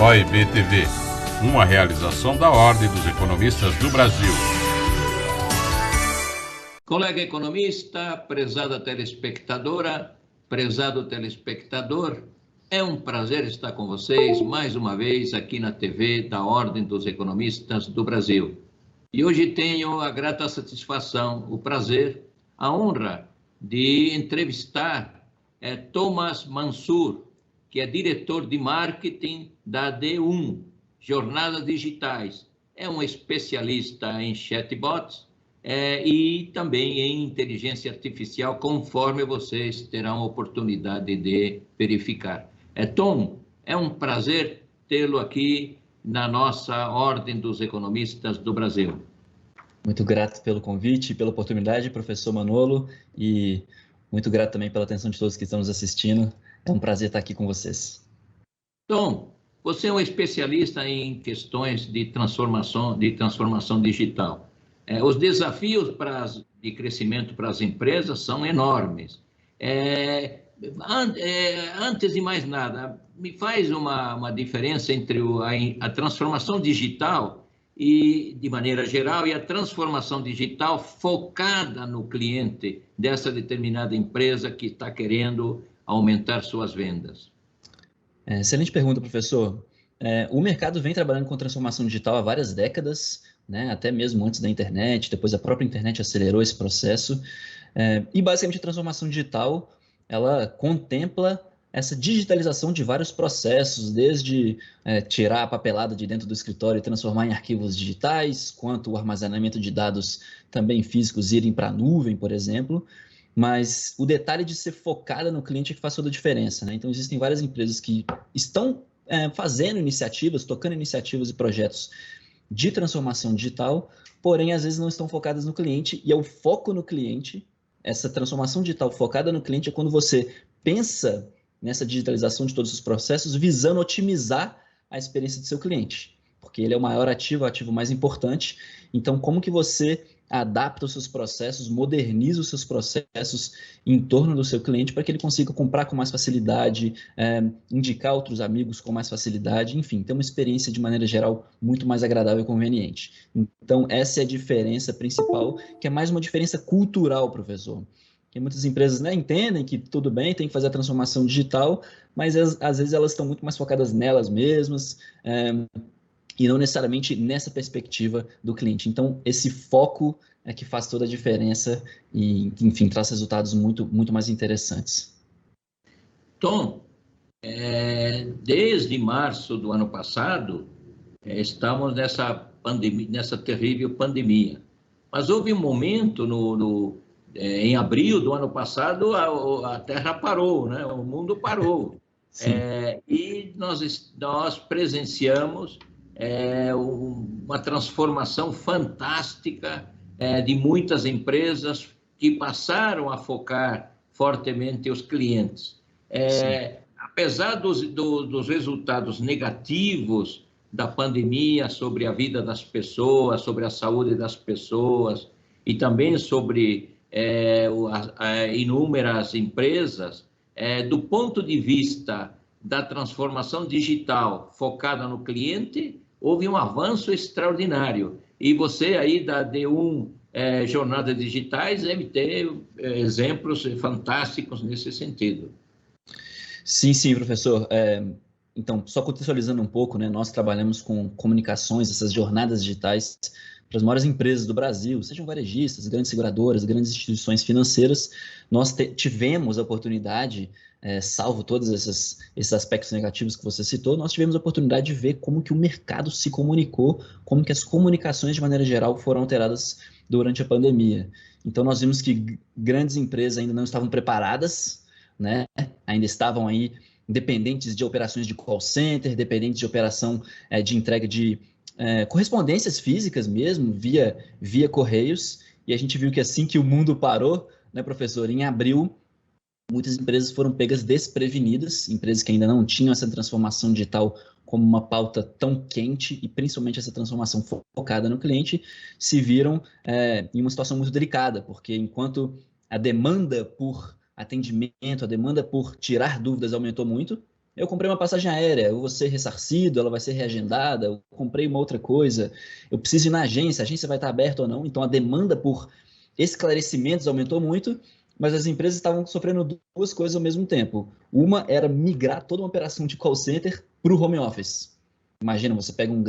OEB TV, uma realização da Ordem dos Economistas do Brasil. Colega economista, prezada telespectadora, prezado telespectador, é um prazer estar com vocês mais uma vez aqui na TV da Ordem dos Economistas do Brasil. E hoje tenho a grata satisfação, o prazer, a honra de entrevistar Thomas Mansur, que é diretor de marketing da D1, Jornadas Digitais. É um especialista em chatbots e também em inteligência artificial, conforme vocês terão oportunidade de verificar. Tom, é um prazer tê-lo aqui na nossa Ordem dos Economistas do Brasil. Muito grato pelo convite, pela oportunidade, professor Manolo, e muito grato também pela atenção de todos que estão nos assistindo. É um prazer estar aqui com vocês. Tom, você é um especialista em questões de transformação digital. Os desafios de crescimento para as empresas são enormes. Antes de mais nada, me faz uma diferença entre a transformação digital e, de maneira geral, e a transformação digital focada no cliente dessa determinada empresa que está querendo aumentar suas vendas. Excelente pergunta, professor. O mercado vem trabalhando com transformação digital há várias décadas, né? Até mesmo antes da internet, depois a própria internet acelerou esse processo. E, basicamente, a transformação digital, ela contempla essa digitalização de vários processos, desde tirar a papelada de dentro do escritório e transformar em arquivos digitais, quanto o armazenamento de dados também físicos irem para a nuvem, por exemplo. Mas o detalhe de ser focada no cliente é que faz toda a diferença, né? Então, existem várias empresas que estão fazendo iniciativas, tocando iniciativas e projetos de transformação digital, porém, às vezes não estão focadas no cliente, e é o foco no cliente, essa transformação digital focada no cliente é quando você pensa nessa digitalização de todos os processos, visando otimizar a experiência do seu cliente, porque ele é o maior ativo, o ativo mais importante. Então, como que você adapta os seus processos, moderniza os seus processos em torno do seu cliente para que ele consiga comprar com mais facilidade, indicar outros amigos com mais facilidade, enfim, ter uma experiência de maneira geral muito mais agradável e conveniente. Então, essa é a diferença principal, que é mais uma diferença cultural, professor. Que muitas empresas, né, entendem que tudo bem, tem que fazer a transformação digital, mas às vezes elas estão muito mais focadas nelas mesmas, e não necessariamente nessa perspectiva do cliente. Então, esse foco é que faz toda a diferença e, enfim, traz resultados muito, muito mais interessantes. Tom, desde março do ano passado, estamos nessa terrível pandemia. Mas houve um momento, em abril do ano passado, a Terra parou, né? O mundo parou. E nós presenciamos uma transformação fantástica de muitas empresas que passaram a focar fortemente os clientes. Apesar dos resultados negativos da pandemia sobre a vida das pessoas, sobre a saúde das pessoas e também sobre inúmeras empresas, do ponto de vista da transformação digital focada no cliente, houve um avanço extraordinário. E você aí da D1 Jornadas Digitais deve ter exemplos fantásticos nesse sentido. Sim, professor. Então, só contextualizando um pouco, né, nós trabalhamos com comunicações, essas jornadas digitais, para as maiores empresas do Brasil, sejam varejistas, grandes seguradoras, grandes instituições financeiras. Nós tivemos a oportunidade, salvo todos esses aspectos negativos que você citou, nós tivemos a oportunidade de ver como que o mercado se comunicou, como que as comunicações, de maneira geral, foram alteradas durante a pandemia. Então, nós vimos que grandes empresas ainda não estavam preparadas, né? Ainda estavam aí dependentes de operações de call center, dependentes de operação de entrega de correspondências físicas mesmo, via correios, e a gente viu que assim que o mundo parou, né, professor, em abril, muitas empresas foram pegas desprevenidas, empresas que ainda não tinham essa transformação digital como uma pauta tão quente, e principalmente essa transformação focada no cliente, se viram em uma situação muito delicada, porque enquanto a demanda por atendimento, a demanda por tirar dúvidas aumentou muito, Eu comprei uma passagem aérea, eu vou ser ressarcido, ela vai ser reagendada, eu comprei uma outra coisa, eu preciso ir na agência, a agência vai estar aberta ou não. Então, a demanda por esclarecimentos aumentou muito, mas as empresas estavam sofrendo duas coisas ao mesmo tempo. Uma era migrar toda uma operação de call center para o home office. Imagina, você pega uma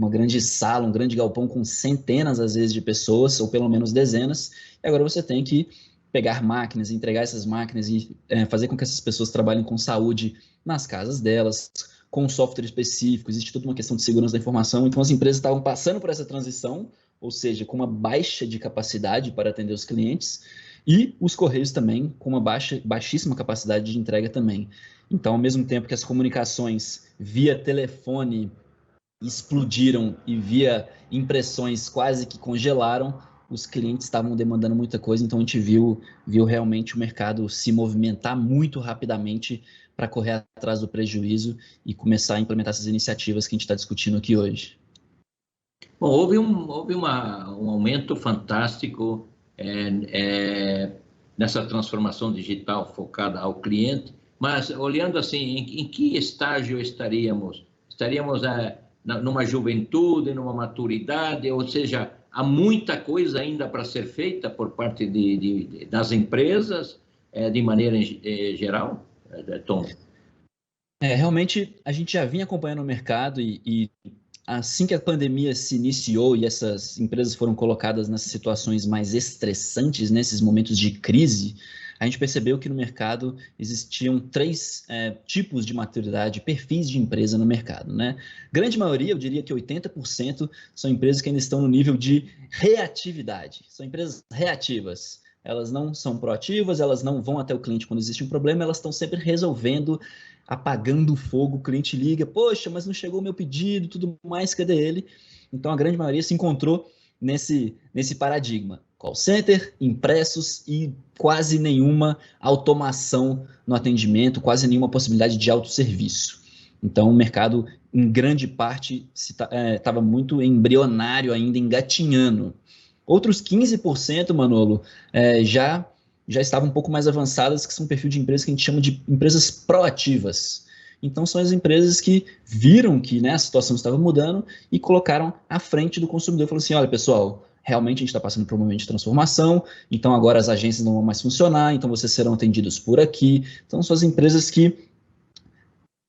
grande sala, um grande galpão com centenas, às vezes, de pessoas, ou pelo menos dezenas, e agora você tem que pegar máquinas, entregar essas máquinas e fazer com que essas pessoas trabalhem com saúde nas casas delas, com software específico, existe toda uma questão de segurança da informação, então as empresas estavam passando por essa transição, ou seja, com uma baixa de capacidade para atender os clientes, e os Correios também com uma baixíssima capacidade de entrega também. Então, ao mesmo tempo que as comunicações via telefone explodiram e via impressões quase que congelaram, os clientes estavam demandando muita coisa, então a gente viu realmente o mercado se movimentar muito rapidamente para correr atrás do prejuízo e começar a implementar essas iniciativas que a gente está discutindo aqui hoje. Bom, houve um aumento fantástico nessa transformação digital focada ao cliente, mas olhando assim, em que estágio estaríamos? Estaríamos numa juventude, numa maturidade, ou seja, há muita coisa ainda para ser feita por parte das empresas, de maneira geral, Tom? Realmente, a gente já vinha acompanhando o mercado e assim que a pandemia se iniciou e essas empresas foram colocadas nessas situações mais estressantes, nesses momentos de crise, a gente percebeu que no mercado existiam três tipos de maturidade, perfis de empresa no mercado, né? Grande maioria, eu diria que 80%, são empresas que ainda estão no nível de reatividade, são empresas reativas. Elas não são proativas, elas não vão até o cliente quando existe um problema, elas estão sempre resolvendo, apagando o fogo, o cliente liga, poxa, mas não chegou o meu pedido, tudo mais, cadê ele? Então, a grande maioria se encontrou nesse paradigma. Call center, impressos e quase nenhuma automação no atendimento, quase nenhuma possibilidade de autosserviço. Então, o mercado, em grande parte, estava muito embrionário ainda, engatinhando. Outros 15%, Manolo, já estavam um pouco mais avançadas, que são um perfil de empresas que a gente chama de empresas proativas. Então, são as empresas que viram que, né, a situação estava mudando e colocaram à frente do consumidor. Falaram assim, olha, pessoal, realmente a gente está passando por um momento de transformação, então agora as agências não vão mais funcionar, então vocês serão atendidos por aqui. Então, são as empresas que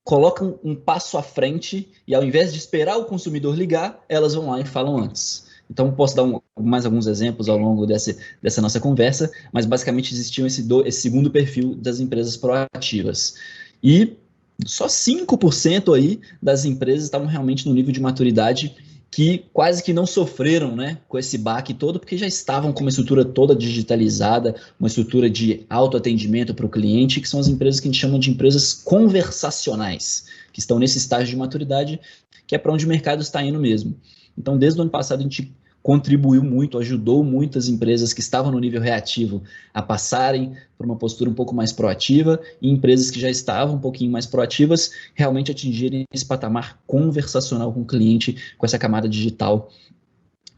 colocam um passo à frente e, ao invés de esperar o consumidor ligar, elas vão lá e falam antes. Então, posso dar mais alguns exemplos ao longo dessa nossa conversa, mas basicamente existiam esse segundo perfil das empresas proativas. E só 5% aí das empresas estavam realmente no nível de maturidade que quase que não sofreram, né, com esse baque todo, porque já estavam com uma estrutura toda digitalizada, uma estrutura de autoatendimento para o cliente, que são as empresas que a gente chama de empresas conversacionais, que estão nesse estágio de maturidade, que é para onde o mercado está indo mesmo. Então, desde o ano passado, a gente contribuiu muito, ajudou muitas empresas que estavam no nível reativo a passarem por uma postura um pouco mais proativa e empresas que já estavam um pouquinho mais proativas realmente atingirem esse patamar conversacional com o cliente, com essa camada digital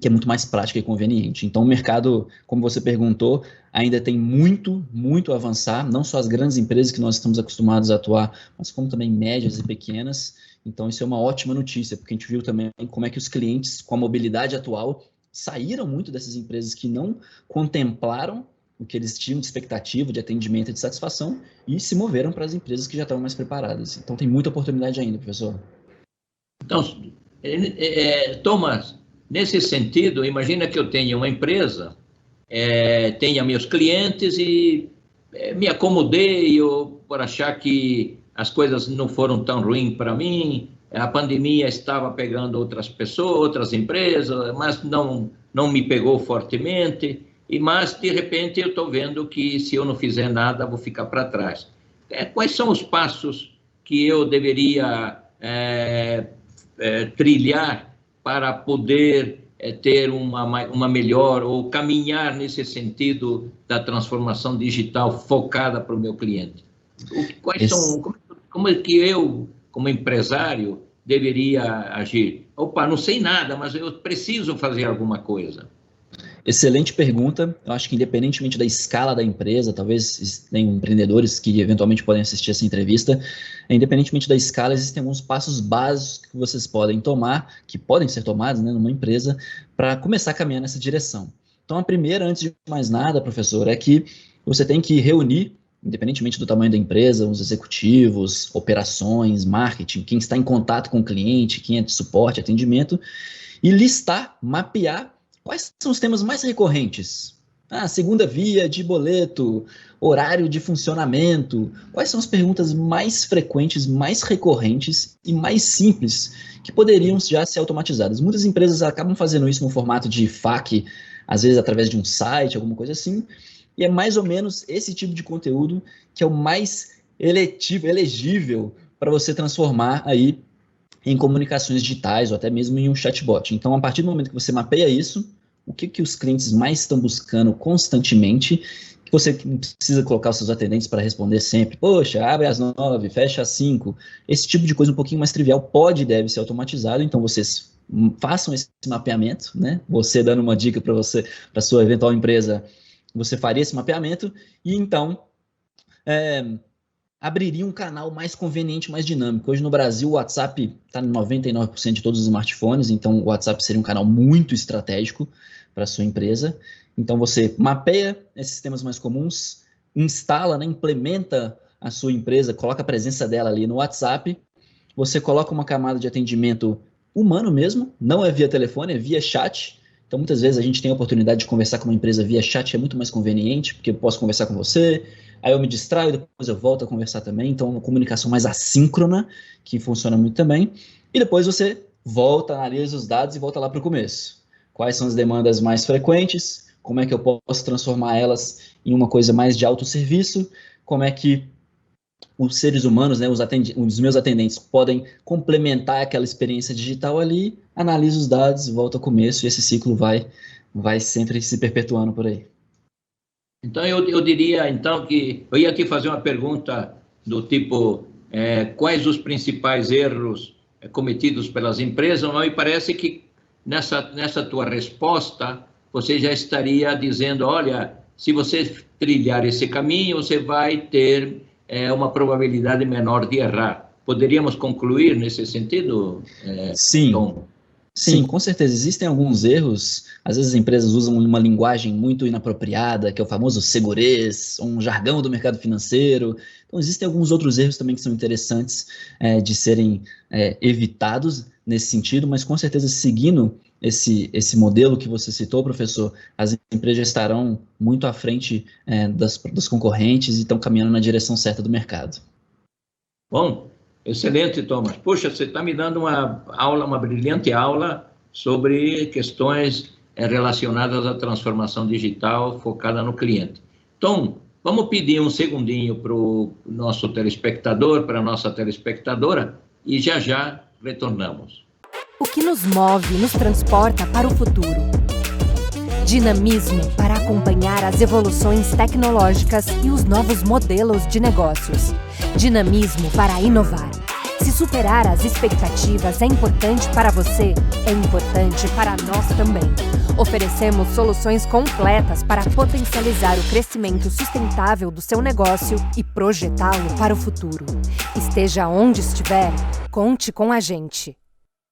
que é muito mais prática e conveniente. Então, o mercado, como você perguntou, ainda tem muito, muito a avançar, não só as grandes empresas que nós estamos acostumados a atuar, mas como também médias e pequenas. Então, isso é uma ótima notícia, porque a gente viu também como é que os clientes, com a mobilidade atual, saíram muito dessas empresas que não contemplaram o que eles tinham de expectativa, de atendimento e de satisfação, e se moveram para as empresas que já estavam mais preparadas. Então, tem muita oportunidade ainda, professor. Então, Thomas, nesse sentido, imagina que eu tenha uma empresa, tenha meus clientes e me acomodei por achar que as coisas não foram tão ruins para mim, a pandemia estava pegando outras pessoas, outras empresas, mas não me pegou fortemente, mas de repente eu estou vendo que se eu não fizer nada, vou ficar para trás. Quais são os passos que eu deveria trilhar para poder ter uma melhor ou caminhar nesse sentido da transformação digital focada para o meu cliente? Como é que eu, como empresário, deveria agir? Opa, não sei nada, mas eu preciso fazer alguma coisa. Excelente pergunta. Eu acho que independentemente da escala da empresa, talvez tenham empreendedores que eventualmente podem assistir essa entrevista, independentemente da escala, existem alguns passos básicos que vocês podem tomar, que podem ser tomados, né, numa empresa, para começar a caminhar nessa direção. Então, a primeira, antes de mais nada, professor, é que você tem que reunir, independentemente do tamanho da empresa, os executivos, operações, marketing, quem está em contato com o cliente, quem é de suporte, atendimento, e listar, mapear quais são os temas mais recorrentes. Segunda via de boleto, horário de funcionamento. Quais são as perguntas mais frequentes, mais recorrentes e mais simples que poderiam já ser automatizadas? Muitas empresas acabam fazendo isso no formato de FAQ, às vezes através de um site, alguma coisa assim, e é mais ou menos esse tipo de conteúdo que é o mais elegível para você transformar aí em comunicações digitais ou até mesmo em um chatbot. Então, a partir do momento que você mapeia isso, o que os clientes mais estão buscando constantemente, que você não precisa colocar os seus atendentes para responder sempre, poxa, abre às 9, fecha às 5, esse tipo de coisa um pouquinho mais trivial pode e deve ser automatizado, então vocês façam esse mapeamento, né? Você dando uma dica para você, para sua eventual empresa, você faria esse mapeamento e então abriria um canal mais conveniente, mais dinâmico. Hoje no Brasil o WhatsApp está em 99% de todos os smartphones, então o WhatsApp seria um canal muito estratégico para a sua empresa. Então você mapeia esses temas mais comuns, instala, né, implementa a sua empresa, coloca a presença dela ali no WhatsApp, você coloca uma camada de atendimento humano mesmo, não é via telefone, é via chat. Então muitas vezes a gente tem a oportunidade de conversar com uma empresa via chat, é muito mais conveniente, porque eu posso conversar com você, aí eu me distraio, depois eu volto a conversar também, então é uma comunicação mais assíncrona, que funciona muito também, e depois você volta, analisa os dados e volta lá para o começo. Quais são as demandas mais frequentes, como é que eu posso transformar elas em uma coisa mais de autosserviço, como é que os seres humanos, né, os meus atendentes, podem complementar aquela experiência digital ali, analisa os dados, volta ao começo, e esse ciclo vai sempre se perpetuando por aí. Então, eu diria, então, que eu ia aqui fazer uma pergunta do tipo, quais os principais erros cometidos pelas empresas, mas me parece que nessa tua resposta, você já estaria dizendo, olha, se você trilhar esse caminho, você vai ter uma probabilidade menor de errar. Poderíamos concluir nesse sentido, Sim. Tom? Sim, com certeza. Existem alguns erros. Às vezes as empresas usam uma linguagem muito inapropriada, que é o famoso segurez, um jargão do mercado financeiro. Então, existem alguns outros erros também que são interessantes de serem evitados nesse sentido, mas com certeza seguindo esse modelo que você citou, professor, as empresas já estarão muito à frente das concorrentes e estão caminhando na direção certa do mercado. Bom, excelente, Thomas. Puxa, você está me dando uma brilhante aula sobre questões relacionadas à transformação digital focada no cliente. Tom, vamos pedir um segundinho para o nosso telespectador, para a nossa telespectadora, e já retornamos. O que nos move e nos transporta para o futuro. Dinamismo para acompanhar as evoluções tecnológicas e os novos modelos de negócios. Dinamismo para inovar. Se superar as expectativas é importante para você, é importante para nós também. Oferecemos soluções completas para potencializar o crescimento sustentável do seu negócio e projetá-lo para o futuro. Esteja onde estiver, conte com a gente.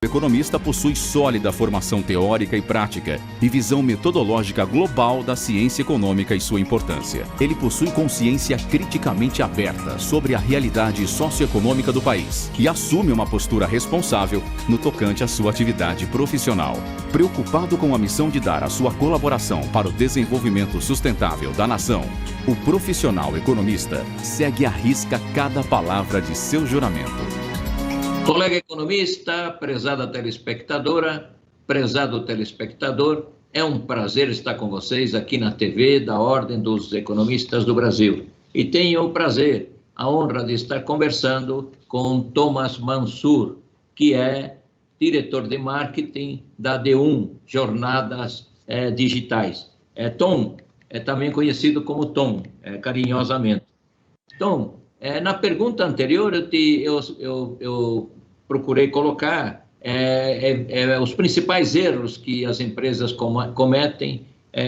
O economista possui sólida formação teórica e prática e visão metodológica global da ciência econômica e sua importância. Ele possui consciência criticamente aberta sobre a realidade socioeconômica do país e assume uma postura responsável no tocante à sua atividade profissional. Preocupado com a missão de dar a sua colaboração para o desenvolvimento sustentável da nação, o profissional economista segue à risca cada palavra de seu juramento. Colega economista, prezada telespectadora, prezado telespectador, é um prazer estar com vocês aqui na TV da Ordem dos Economistas do Brasil. E tenho o prazer, a honra de estar conversando com Thomas Mansur, que é diretor de marketing da D1, Jornadas Digitais. Tom, é também conhecido como Tom, carinhosamente. Tom, na pergunta anterior, eu procurei colocar os principais erros que as empresas cometem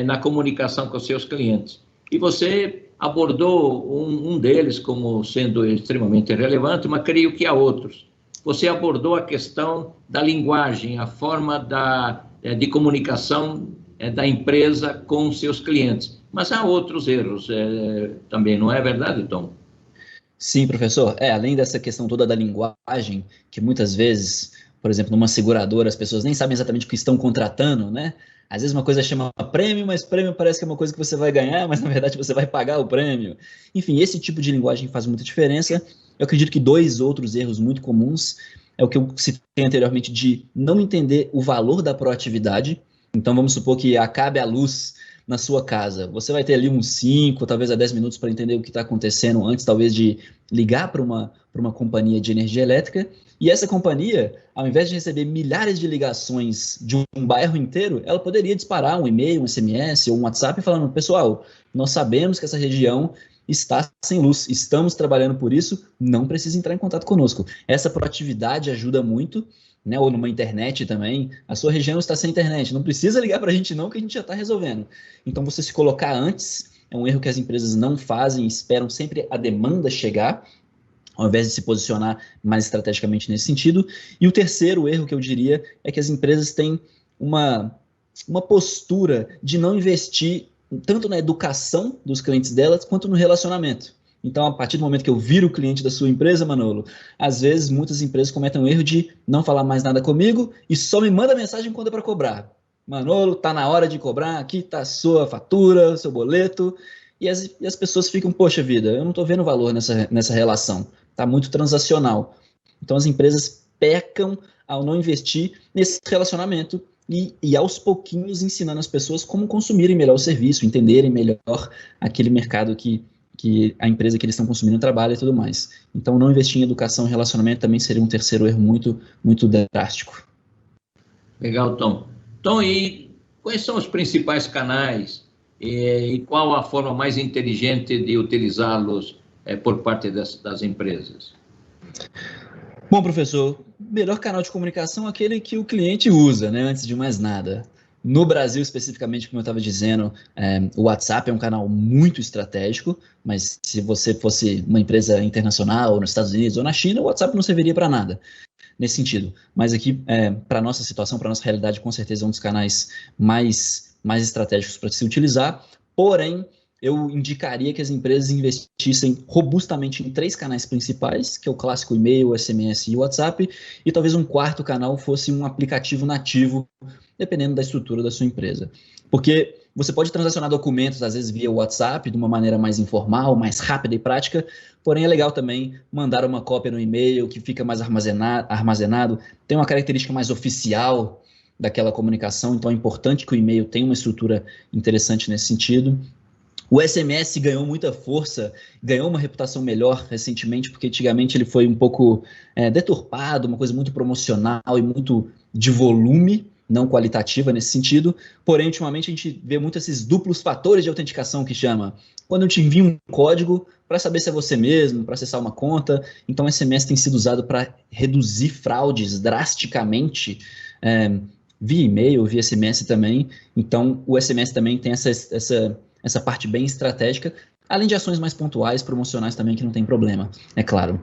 na comunicação com os seus clientes. E você abordou um deles como sendo extremamente relevante, mas creio que há outros. Você abordou a questão da linguagem, a forma de comunicação da empresa com seus clientes. Mas há outros erros também, não é verdade, Tom? Sim, professor. Além dessa questão toda da linguagem, que muitas vezes, por exemplo, numa seguradora, as pessoas nem sabem exatamente o que estão contratando, né? Às vezes uma coisa chama prêmio, mas prêmio parece que é uma coisa que você vai ganhar, mas na verdade você vai pagar o prêmio. Enfim, esse tipo de linguagem faz muita diferença. Eu acredito que 2 outros erros muito comuns é o que eu citei anteriormente de não entender o valor da proatividade. Então vamos supor que acabe a luz na sua casa. Você vai ter ali uns 5, talvez a 10 minutos para entender o que está acontecendo antes, talvez, de ligar para uma companhia de energia elétrica. E essa companhia, ao invés de receber milhares de ligações de um bairro inteiro, ela poderia disparar um e-mail, um SMS ou um WhatsApp falando: pessoal, nós sabemos que essa região está sem luz, estamos trabalhando por isso, não precisa entrar em contato conosco. Essa proatividade ajuda muito, né? Ou numa internet também, a sua região está sem internet, não precisa ligar para a gente não, que a gente já está resolvendo. Então você se colocar antes é um erro que as empresas não fazem, esperam sempre a demanda chegar, ao invés de se posicionar mais estrategicamente nesse sentido. E o terceiro erro que eu diria é que as empresas têm uma postura de não investir tanto na educação dos clientes delas, quanto no relacionamento. Então, a partir do momento que eu viro o cliente da sua empresa, Manolo, às vezes muitas empresas cometem o erro de não falar mais nada comigo e só me manda mensagem quando é para cobrar. Manolo, tá na hora de cobrar, aqui está a sua fatura, seu boleto, e as pessoas ficam: poxa vida, eu não estou vendo valor nessa relação, está muito transacional. Então as empresas pecam ao não investir nesse relacionamento e aos pouquinhos ensinando as pessoas como consumirem melhor o serviço, entenderem melhor aquele mercado que a empresa que eles estão consumindo trabalha e tudo mais. Então não investir em educação e relacionamento também seria um terceiro erro muito, muito drástico. Legal, Tom. Tom, e quais são os principais canais e qual a forma mais inteligente de utilizá-los por parte das empresas? Bom, professor, o melhor canal de comunicação é aquele que o cliente usa, né, antes de mais nada. No Brasil, especificamente, como eu estava dizendo, o WhatsApp é um canal muito estratégico, mas se você fosse uma empresa internacional, nos Estados Unidos ou na China, o WhatsApp não serviria para nada nesse sentido. Mas aqui, para a nossa situação, para a nossa realidade, com certeza é um dos canais mais estratégicos para se utilizar. Porém, eu indicaria que as empresas investissem robustamente em 3 canais principais, que é o clássico e-mail, SMS e WhatsApp, e talvez um quarto canal fosse um aplicativo nativo, dependendo da estrutura da sua empresa. Porque você pode transacionar documentos, às vezes, via WhatsApp, de uma maneira mais informal, mais rápida e prática, porém é legal também mandar uma cópia no e-mail, que fica mais armazenado, tem uma característica mais oficial daquela comunicação, então é importante que o e-mail tenha uma estrutura interessante nesse sentido. O SMS ganhou muita força, ganhou uma reputação melhor recentemente, porque antigamente ele foi um pouco deturpado, uma coisa muito promocional e muito de volume, não qualitativa nesse sentido. Porém, ultimamente a gente vê muito esses duplos fatores de autenticação que chama. Quando eu te envio um código para saber se é você mesmo, para acessar uma conta. Então o SMS tem sido usado para reduzir fraudes drasticamente, via e-mail, via SMS também. Então o SMS também tem essa parte bem estratégica, além de ações mais pontuais, promocionais também, que não tem problema, é claro.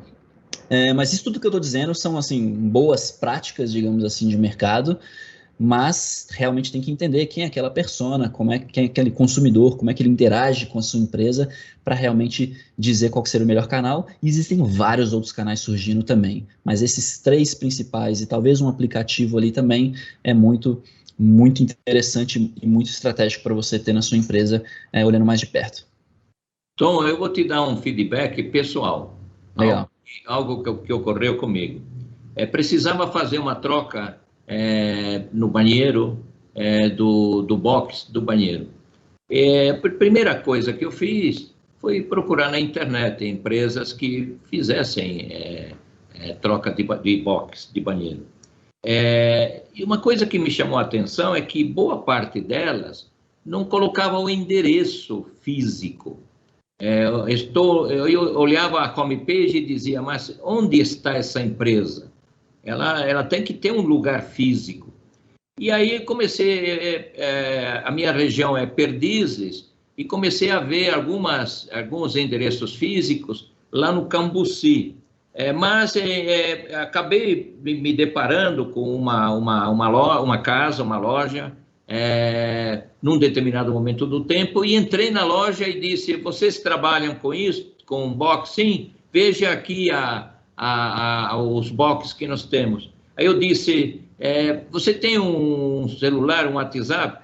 Mas isso tudo que eu estou dizendo são, assim, boas práticas, digamos assim, de mercado, mas realmente tem que entender quem é aquela persona, quem é aquele consumidor, como é que ele interage com a sua empresa, para realmente dizer qual que seria o melhor canal. E existem vários outros canais surgindo também, mas esses 3 principais e talvez um aplicativo ali também é muito interessante e muito estratégico para você ter na sua empresa, olhando mais de perto. Tom, eu vou te dar um feedback pessoal. Legal. Algo que ocorreu comigo. Precisava fazer uma troca no banheiro, do box do banheiro. A primeira coisa que eu fiz foi procurar na internet empresas que fizessem troca de box de banheiro. E uma coisa que me chamou a atenção é que boa parte delas não colocava o endereço físico. Eu olhava a homepage e dizia: mas onde está essa empresa? Ela tem que ter um lugar físico. E aí comecei, a minha região é Perdizes, e comecei a ver alguns endereços físicos lá no Cambuci. Mas acabei me deparando com uma casa, uma loja, num determinado momento do tempo, e entrei na loja e disse: vocês trabalham com isso, com box? Sim, veja aqui os boxes que nós temos. Aí eu disse: você tem um celular, um WhatsApp?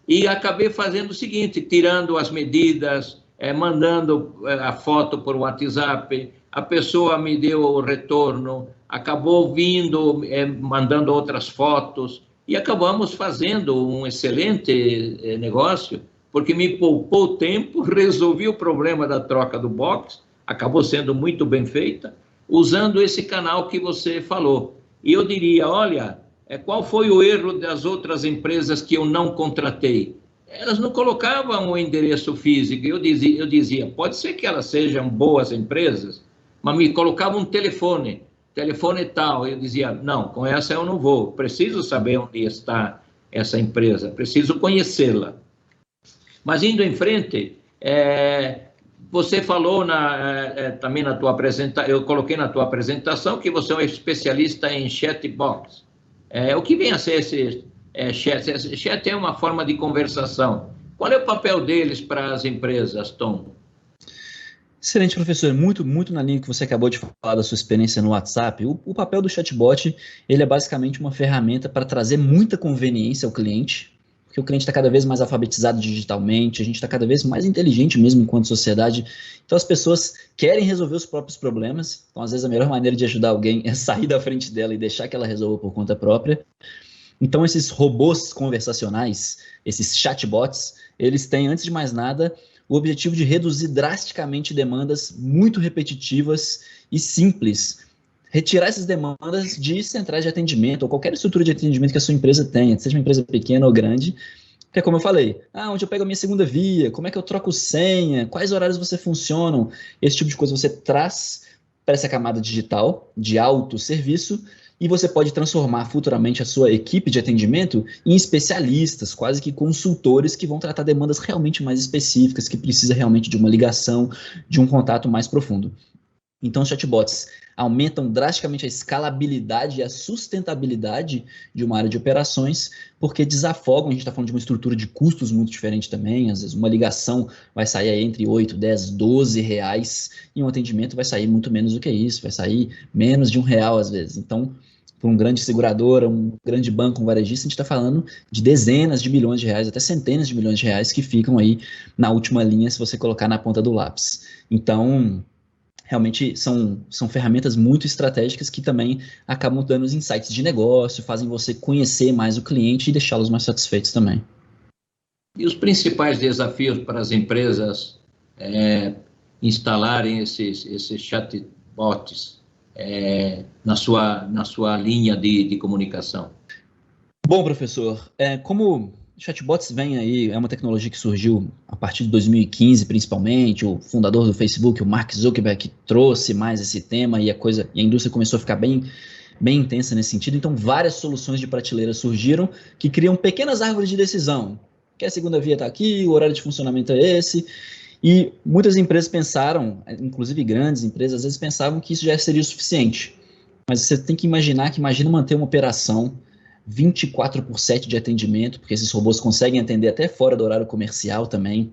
E acabei fazendo o seguinte, tirando as medidas, mandando a foto por WhatsApp, a pessoa me deu o retorno, acabou vindo, mandando outras fotos, e acabamos fazendo um excelente negócio, porque me poupou tempo, resolvi o problema da troca do box, acabou sendo muito bem feita, usando esse canal que você falou. E eu diria: olha, qual foi o erro das outras empresas que eu não contratei? Elas não colocavam o endereço físico. Eu dizia, pode ser que elas sejam boas empresas, mas me colocavam um telefone tal. Eu dizia: não, com essa eu não vou, preciso saber onde está essa empresa, preciso conhecê-la. Mas indo em frente, você falou também na tua apresentação, eu coloquei na tua apresentação que você é um especialista em chatbox. O que vem a ser esse chat? Esse chat é uma forma de conversação. Qual é o papel deles para as empresas, Tom? Excelente, professor. Muito na linha que você acabou de falar da sua experiência no WhatsApp. O papel do chatbot, ele é basicamente uma ferramenta para trazer muita conveniência ao cliente, porque o cliente está cada vez mais alfabetizado digitalmente, a gente está cada vez mais inteligente mesmo enquanto sociedade, então as pessoas querem resolver os próprios problemas, então às vezes a melhor maneira de ajudar alguém é sair da frente dela e deixar que ela resolva por conta própria. Então esses robôs conversacionais, esses chatbots, eles têm, antes de mais nada, o objetivo de reduzir drasticamente demandas muito repetitivas e simples, retirar essas demandas de centrais de atendimento ou qualquer estrutura de atendimento que a sua empresa tenha, seja uma empresa pequena ou grande, que é como eu falei, onde eu pego a minha segunda via, como é que eu troco senha, quais horários você funcionam, esse tipo de coisa você traz para essa camada digital de autosserviço, e você pode transformar futuramente a sua equipe de atendimento em especialistas, quase que consultores que vão tratar demandas realmente mais específicas, que precisa realmente de uma ligação, de um contato mais profundo. Então, os chatbots aumentam drasticamente a escalabilidade e a sustentabilidade de uma área de operações, porque desafogam, a gente está falando de uma estrutura de custos muito diferente também, às vezes uma ligação vai sair aí entre 8, 10, 12 reais, e um atendimento vai sair muito menos do que isso, vai sair menos de R$1 às vezes. Então, para um grande seguradora, um grande banco, um varejista, a gente está falando de dezenas de milhões de reais, até centenas de milhões de reais que ficam aí na última linha se você colocar na ponta do lápis. Então, realmente são ferramentas muito estratégicas que também acabam dando os insights de negócio, fazem você conhecer mais o cliente e deixá-los mais satisfeitos também. E os principais desafios para as empresas instalarem esses chatbots na sua linha de comunicação? Bom, professor, como chatbots vem aí, é uma tecnologia que surgiu a partir de 2015, principalmente, o fundador do Facebook, o Mark Zuckerberg, trouxe mais esse tema e a indústria começou a ficar bem intensa nesse sentido, então várias soluções de prateleira surgiram que criam pequenas árvores de decisão, que a segunda via está aqui, o horário de funcionamento é esse, e muitas empresas pensaram, inclusive grandes empresas, às vezes pensavam que isso já seria o suficiente, mas você tem que imagina manter uma operação 24/7 de atendimento, porque esses robôs conseguem atender até fora do horário comercial também.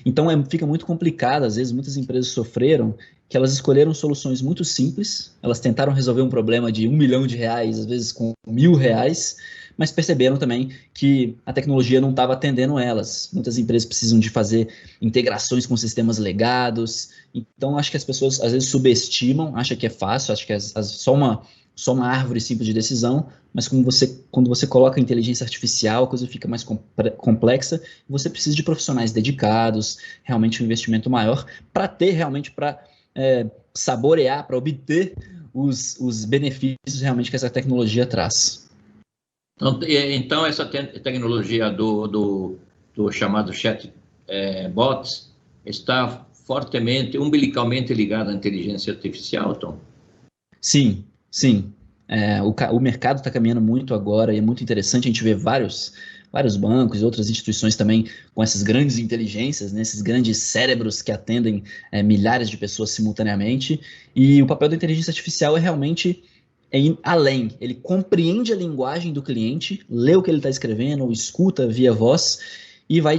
Então fica muito complicado, às vezes muitas empresas sofreram que elas escolheram soluções muito simples, elas tentaram resolver um problema de R$1 milhão, às vezes com R$1.000, mas perceberam também que a tecnologia não estava atendendo elas. Muitas empresas precisam de fazer integrações com sistemas legados, então acho que as pessoas às vezes subestimam, acham que é fácil, acham que é só uma árvore simples de decisão, mas quando você coloca a inteligência artificial, a coisa fica mais complexa, você precisa de profissionais dedicados, realmente um investimento maior, para saborear, para obter os benefícios realmente que essa tecnologia traz. Então essa tecnologia do chamado chatbots está fortemente, umbilicalmente ligada à inteligência artificial, Tom? Sim. O mercado está caminhando muito agora e é muito interessante a gente ver vários bancos e outras instituições também com essas grandes inteligências, né, esses grandes cérebros que atendem milhares de pessoas simultaneamente. E o papel da inteligência artificial é realmente ir além. Ele compreende a linguagem do cliente, lê o que ele está escrevendo, escuta via voz e vai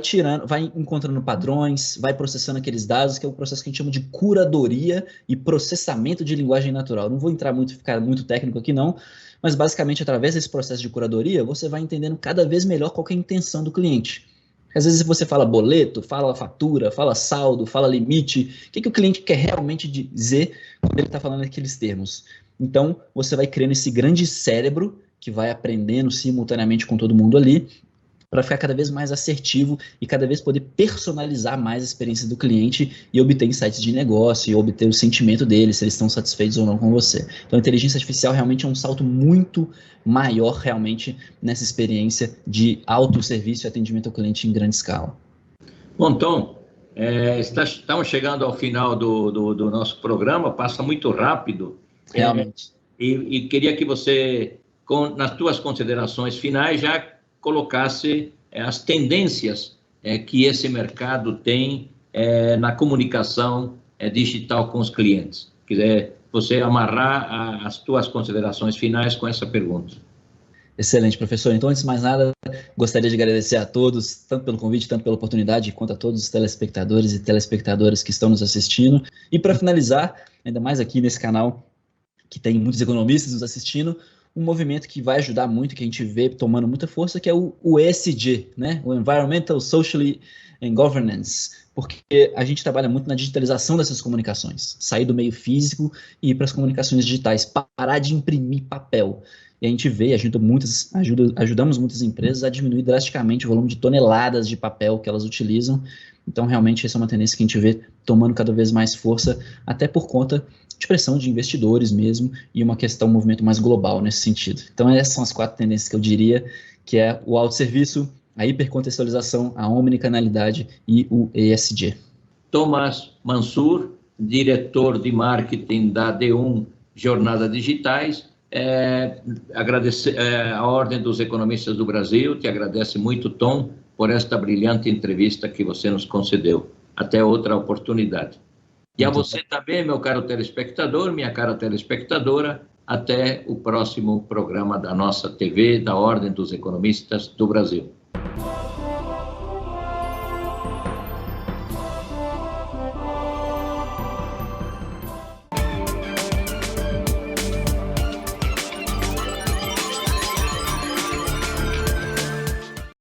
encontrando padrões, vai processando aqueles dados, que é o processo que a gente chama de curadoria e processamento de linguagem natural. Não vou ficar muito técnico aqui não, mas basicamente através desse processo de curadoria, você vai entendendo cada vez melhor qual que é a intenção do cliente. Às vezes você fala boleto, fala fatura, fala saldo, fala limite, o que o cliente quer realmente dizer quando ele está falando aqueles termos. Então, você vai criando esse grande cérebro que vai aprendendo simultaneamente com todo mundo ali, para ficar cada vez mais assertivo e cada vez poder personalizar mais a experiência do cliente e obter insights de negócio e obter o sentimento deles, se eles estão satisfeitos ou não com você. Então, a inteligência artificial realmente é um salto muito maior realmente nessa experiência de autosserviço e atendimento ao cliente em grande escala. Bom, Tom, estamos chegando ao final do nosso programa, passa muito rápido. Realmente. E queria que você, nas suas considerações finais, já colocasse as tendências que esse mercado tem na comunicação digital com os clientes. Quiser você amarrar as suas considerações finais com essa pergunta. Excelente, professor. Então, antes de mais nada, gostaria de agradecer a todos, tanto pelo convite, tanto pela oportunidade, quanto a todos os telespectadores e telespectadoras que estão nos assistindo. E para finalizar, ainda mais aqui nesse canal, que tem muitos economistas nos assistindo, um movimento que vai ajudar muito, que a gente vê tomando muita força, que é o ESG, né? O Environmental, Social and Governance, porque a gente trabalha muito na digitalização dessas comunicações, sair do meio físico e ir para as comunicações digitais, parar de imprimir papel. E a gente vê, ajudamos muitas empresas a diminuir drasticamente o volume de toneladas de papel que elas utilizam. Então, realmente, essa é uma tendência que a gente vê tomando cada vez mais força, até por conta de pressão de investidores mesmo, e um movimento mais global nesse sentido. Então, essas são as 4 tendências que eu diria, que é o autosserviço, a hipercontextualização, a omnicanalidade e o ESG. Thomas Mansur, diretor de marketing da D1 Jornada Digitais, agradecer a Ordem dos Economistas do Brasil, te agradece muito, Tom, por esta brilhante entrevista que você nos concedeu. Até outra oportunidade. E a você também, meu caro telespectador, minha cara telespectadora, até o próximo programa da nossa TV, da Ordem dos Economistas do Brasil.